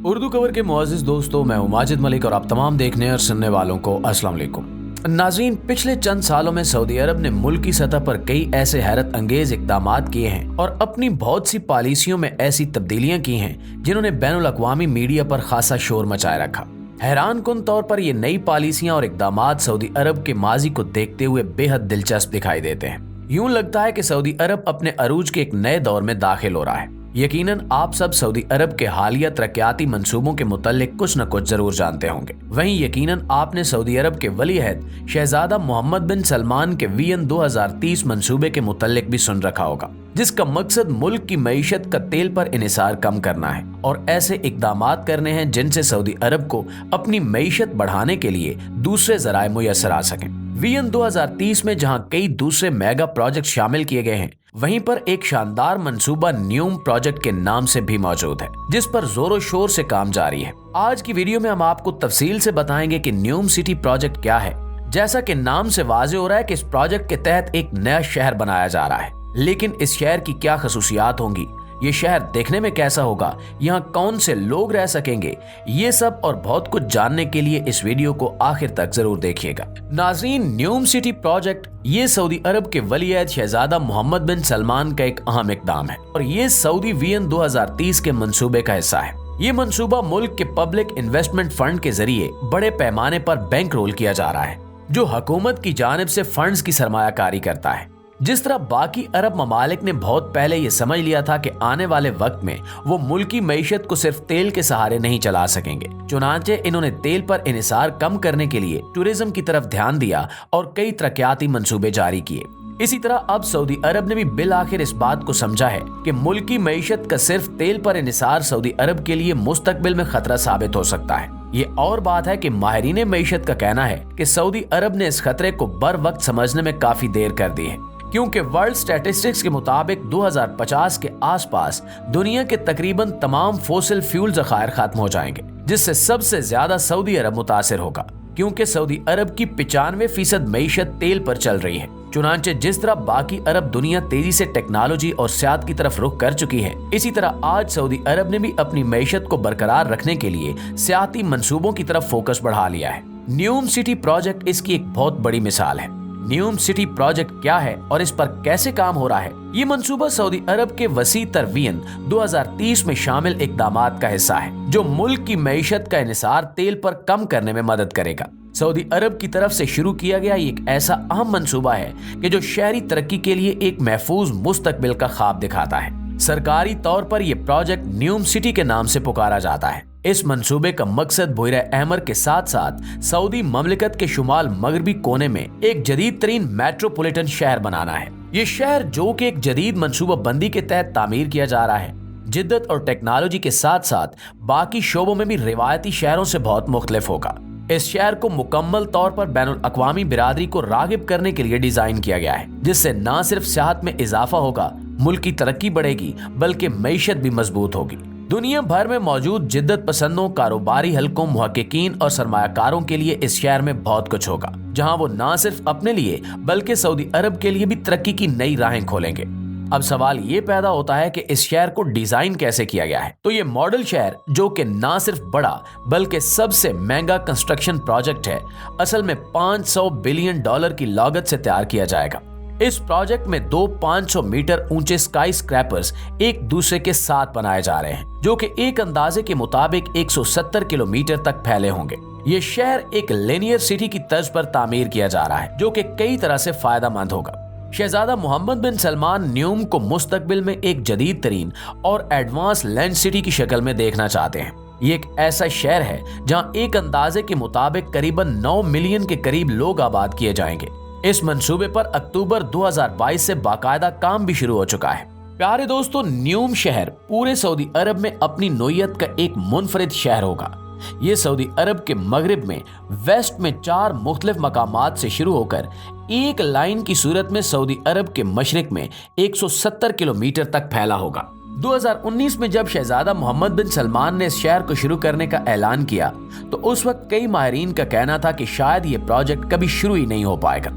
Urdu cover के मुअज़्ज़िज़ दोस्तों, मैं हूं माजिद मलिक और आप तमाम देखने और सुनने वालों को अस्सलाम वालेकुम। नाज़रीन, पिछले चंद सालों में सऊदी अरब ने मुल्क की सतह पर कई ऐसे हैरत अंगेज इक़दामात किए हैं और अपनी बहुत सी पॉलिसियों में ऐसी तब्दीलियां की हैं जिन्होंने बैनुल अक़वामी मीडिया पर खासा शोर मचाए रखा। हैरान कुन तौर पर ये नई पॉलिसियां और इक़दामात सऊदी अरब के माजी को देखते हुए बेहद दिलचस्प दिखाई देते हैं। यूं लगता है कि सऊदी अरब अपने अरूज के एक नए दौर में दाखिल हो रहा है। यकीनन आप सब सऊदी अरब के हालिया तरक्याती मंसूबों के मुतालिक कुछ न कुछ जरूर जानते होंगे। वहीं यकीनन आपने सऊदी अरब के वली अहद शहजादा मोहम्मद बिन सलमान के विजन 2030 मंसूबे के मुतालिक भी सुन रखा होगा, जिसका मकसद मुल्क की मईशत का तेल पर इन्हिसार कम करना है और ऐसे इक़दामात करने हैं जिनसे सऊदी अरब को अपनी मईशत बढ़ाने के लिए दूसरे ज़राए मुयस्सर आ सकें। विजन 2030 में जहां कई दूसरे मेगा प्रोजेक्ट शामिल किए गए हैं, वहीं पर एक शानदार मंसूबा न्यूम प्रोजेक्ट के नाम से भी मौजूद है, जिस पर जोरों शोर से काम जारी है। आज की वीडियो में हम आपको तफसील से बताएंगे कि न्यूम सिटी प्रोजेक्ट क्या है। जैसा कि नाम से वाज़ेह हो रहा है कि इस प्रोजेक्ट के तहत एक नया शहर बनाया जा रहा है, लेकिन इस शहर की क्या खसूसियात होंगी, ये शहर देखने में कैसा होगा, यहाँ कौन से लोग रह सकेंगे, ये सब और बहुत कुछ जानने के लिए इस वीडियो को आखिर तक जरूर देखिएगा। नाज़रीन, न्यूम सिटी प्रोजेक्ट ये सऊदी अरब के वली अहद शहजादा मोहम्मद बिन सलमान का एक अहम इक़दाम है और ये सऊदी विजन 2030 के मंसूबे का हिस्सा है। ये मंसूबा मुल्क के पब्लिक इन्वेस्टमेंट फंड के जरिए बड़े पैमाने पर बैंक रोल किया जा रहा है, जो हुकूमत की जानिब से फंड्स की सरमायाकारी करता है। जिस तरह बाकी अरब ममालिक ने बहुत पहले ये समझ लिया था कि आने वाले वक्त में वो मुल्की मईशत को सिर्फ तेल के सहारे नहीं चला सकेंगे, चुनांचे इन्होंने तेल पर इन्हिसार कम करने के लिए टूरिज्म की तरफ ध्यान दिया और कई तरक्याती मंसूबे जारी किए। इसी तरह अब सऊदी अरब ने भी बिल आखिर इस बात को समझा है कि मुल्की मईशत का सिर्फ तेल पर इन्हिसार सऊदी अरब के लिए मुस्तकबिल में खतरा साबित हो सकता है। ये और बात है कि माहिरीन मईशत का कहना है कि सऊदी अरब ने इस खतरे को बर वक्त समझने में काफी देर कर दी है, क्योंकि वर्ल्ड स्टैटिस्टिक्स के मुताबिक 2050 के आसपास दुनिया के तकरीबन तमाम फोसिल फ्यूल ज़खायर खत्म हो जाएंगे, जिससे सबसे ज्यादा सऊदी अरब मुतासिर होगा, क्योंकि सऊदी अरब की 95% मईशत तेल पर चल रही है। चुनांचे जिस तरह बाकी अरब दुनिया तेजी से टेक्नोलॉजी और सियाहत की तरफ रुख कर चुकी है, इसी तरह आज सऊदी अरब ने भी अपनी मईशत को बरकरार रखने के लिए सियाहती मंसूबों की तरफ फोकस बढ़ा लिया है। न्यूम सिटी प्रोजेक्ट इसकी एक बहुत बड़ी मिसाल है। न्यूम सिटी प्रोजेक्ट क्या है और इस पर कैसे काम हो रहा है? ये मंसूबा सऊदी अरब के वसी तर विजन 2030 में शामिल इक़दामात का हिस्सा है, जो मुल्क की मईशत का इन्हिसार तेल पर कम करने में मदद करेगा। सऊदी अरब की तरफ से शुरू किया गया एक ऐसा अहम मंसूबा है कि जो शहरी तरक्की के लिए एक महफूज मुस्तकबिल का ख्वाब दिखाता है। सरकारी तौर पर यह प्रोजेक्ट न्यूम सिटी के नाम से पुकारा जाता है। इस मंसूबे का मकसद बुहरा अहमर के साथ साथ सऊदी ममलिकत के शुमाल मगरबी कोने में एक जदीद तरीन मेट्रोपॉलिटन शहर बनाना है। ये शहर, जो कि एक जदीद मंसूबा बंदी के तहत तामीर किया जा रहा है, जिद्दत और टेक्नोलॉजी के साथ साथ बाकी शोबों में भी रिवायती शहरों से बहुत मुख्तलिफ होगा। इस शहर को मुकम्मल तौर पर बैनुल अक़वामी बिरादरी को रागिब करने के लिए डिजाइन किया गया है, जिससे न सिर्फ सियाहत में इजाफा होगा, मुल्क की तरक्की बढ़ेगी, बल्कि मईशत भी मजबूत होगी। दुनिया भर में मौजूद जिद्दत पसंदों, कारोबारी हलकों, मुहक्किकीन और सरमायाकारों के लिए इस शहर में बहुत कुछ होगा, जहां वो न सिर्फ अपने लिए बल्कि सऊदी अरब के लिए भी तरक्की की नई राहें खोलेंगे। अब सवाल ये पैदा होता है कि इस शहर को डिजाइन कैसे किया गया है। तो ये मॉडल शहर, जो कि न सिर्फ बड़ा बल्कि सबसे महंगा कंस्ट्रक्शन प्रोजेक्ट है, असल में $500 बिलियन की लागत से तैयार किया जाएगा। इस प्रोजेक्ट में दो 500 मीटर ऊंचे स्काई स्क्रैपर्स एक दूसरे के साथ बनाए जा रहे हैं, जो कि एक अंदाजे के मुताबिक 170 किलोमीटर तक फैले होंगे। ये शहर एक लिनियर सिटी की तर्ज पर तामीर किया जा रहा है, जो कि कई तरह से फायदा मंद होगा। शहजादा मोहम्मद बिन सलमान न्यूम को मुस्तकबिल में एक जदीद तरीन और एडवांस लैंड सिटी की शक्ल में देखना चाहते हैं। ये एक ऐसा शहर है जहां एक अंदाजे के मुताबिक करीबन 9 मिलियन के करीब लोग आबाद किए जाएंगे। इस मंसूबे पर अक्टूबर 2022 से बाकायदा काम भी शुरू हो चुका है। प्यारे दोस्तों, न्यूम शहर पूरे सऊदी अरब में अपनी नोयत का एक मुनफरिद शहर होगा। ये सऊदी अरब के मगरिब में वेस्ट में 4 मुख्तलिफ मकामात से शुरू होकर एक लाइन की सूरत में सऊदी अरब के मशरिक में 170 किलोमीटर तक फैला होगा। 2019 में जब शहजादा मोहम्मद बिन सलमान ने इस शहर को शुरू करने का ऐलान किया, तो उस वक्त कई माहिरीन का कहना था कि शायद ये प्रोजेक्ट कभी शुरू ही नहीं हो पाएगा।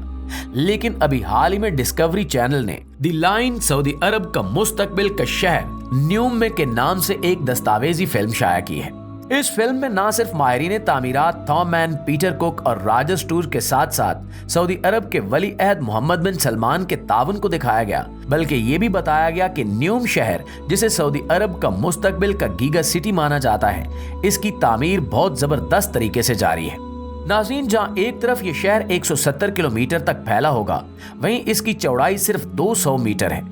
लेकिन अभी हाल ही में डिस्कवरी चैनल ने द लाइन सऊदी अरब का मुस्तकबिल का शहर न्यूम में के नाम से एक दस्तावेजी फिल्म शाया की है। इस फिल्म में ना सिर्फ माहिरीन तामीरात थॉम मैन, पीटर कुक और राजस टूर के साथ साथ सऊदी अरब के वली अहद मोहम्मद बिन सलमान के ताउन को दिखाया गया, बल्कि ये भी बताया गया कि न्यूम शहर, जिसे सऊदी अरब का मुस्तकबिल का गीगा सिटी माना जाता है, इसकी तामीर बहुत जबरदस्त तरीके से जारी है। नाज़रीन, जहां एक तरफ ये शहर 170 किलोमीटर तक फैला होगा, वहीं इसकी चौड़ाई सिर्फ 200 मीटर है।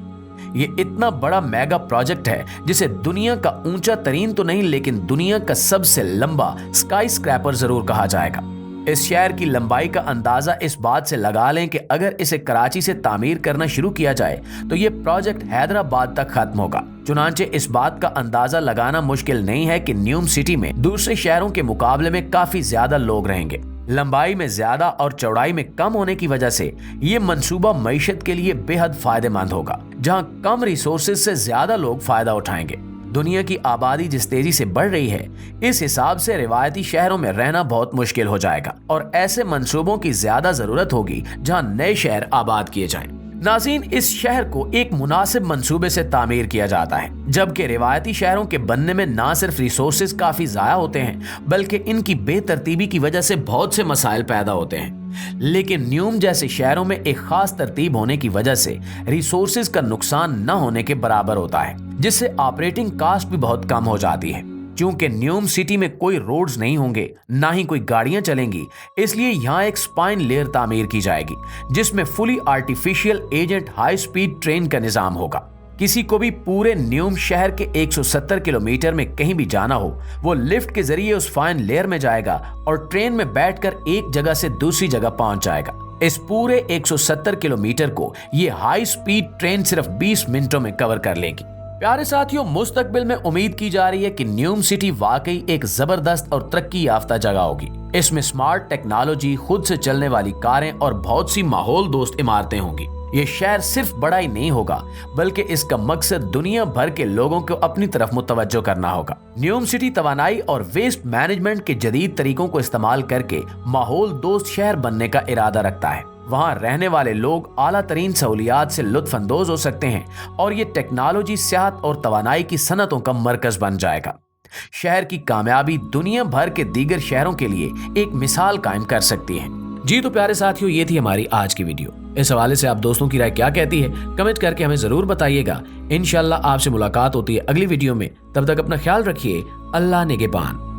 ये इतना बड़ा मेगा प्रोजेक्ट है जिसे दुनिया का ऊंचा तरीन तो नहीं, लेकिन दुनिया का सबसे लंबा स्काई स्क्रैपर जरूर कहा जाएगा। इस शहर की लंबाई का अंदाजा इस बात से लगा लें कि अगर इसे कराची से तामीर करना शुरू किया जाए तो ये प्रोजेक्ट हैदराबाद तक खत्म होगा। चुनांचे इस बात का अंदाजा लगाना मुश्किल नहीं है कि न्यूम सिटी में दूसरे शहरों के मुकाबले में काफी ज्यादा लोग रहेंगे। लंबाई में ज्यादा और चौड़ाई में कम होने की वजह से ये मंसूबा मईशत के लिए बेहद फायदेमंद होगा, जहां कम रिसोर्सेज से ज्यादा लोग फायदा उठाएंगे। दुनिया की आबादी जिस तेजी से बढ़ रही है, इस हिसाब से रिवायती शहरों में रहना बहुत मुश्किल हो जाएगा और ऐसे मंसूबों की ज्यादा जरूरत होगी जहां नए शहर आबाद किए जाएं। नाज़रीन, इस शहर को एक मुनासिब मंसूबे से तामीर किया जाता है, जबकि रिवायती शहरों के बनने में ना सिर्फ रिसोर्सेज काफी ज़ाया होते हैं, बल्कि इनकी बेतरतीबी की वजह से बहुत से मसाइल पैदा होते हैं। लेकिन न्यूम जैसे शहरों में एक खास तरतीब होने की वजह से रिसोर्सेज का नुकसान न होने के बराबर होता है, जिससे ऑपरेटिंग कॉस्ट भी बहुत कम हो जाती है। क्योंकि न्यूम सिटी में कोई रोड्स नहीं होंगे, ना ही कोई गाड़ियां चलेंगी, इसलिए यहाँ एक स्पाइन लेयर तामीर की जाएगी, जिसमें fully artificial agent high speed train का निजाम होगा। किसी को भी पूरे न्यूम शहर के 170 किलोमीटर में कहीं भी जाना हो, वो लिफ्ट के जरिए उस फाइन लेयर में जाएगा और ट्रेन में बैठकर एक जगह से दूसरी जगह पहुंच जाएगा। इस पूरे 170 किलोमीटर को ये हाई स्पीड ट्रेन सिर्फ 20 मिनटों में कवर कर लेगी। प्यारे साथियों, मुस्तकबिल में उम्मीद की जा रही है कि न्यूम सिटी वाकई एक जबरदस्त और तरक्की याफ्ता जगह होगी। इसमें स्मार्ट टेक्नोलॉजी, खुद से चलने वाली कारें और बहुत सी माहौल दोस्त इमारतें होंगी। ये शहर सिर्फ बड़ा ही नहीं होगा, बल्कि इसका मकसद दुनिया भर के लोगों को अपनी तरफ मुतवज्जो करना होगा। न्यूम सिटी तवानाई और वेस्ट मैनेजमेंट के जदीद तरीकों को इस्तेमाल करके माहौल दोस्त शहर बनने का इरादा रखता है। वहाँ रहने वाले लोग आला तरीन सहूलियात से लुत्फ अंदोज हो सकते हैं और ये टेक्नोलॉजी, सेहत और तवानाई की सनतों का मरकज बन जाएगा। शहर की कामयाबी दुनिया भर के दीगर शहरों के लिए एक मिसाल कायम कर सकती है। जी तो प्यारे साथियों, ये थी हमारी आज की वीडियो। इस हवाले से आप दोस्तों की राय क्या कहती है, कमेंट करके हमें जरूर बताइएगा। इंशाल्लाह आपसे मुलाकात होती है अगली वीडियो में। तब तक अपना ख्याल रखिए। अल्लाह निगहबान।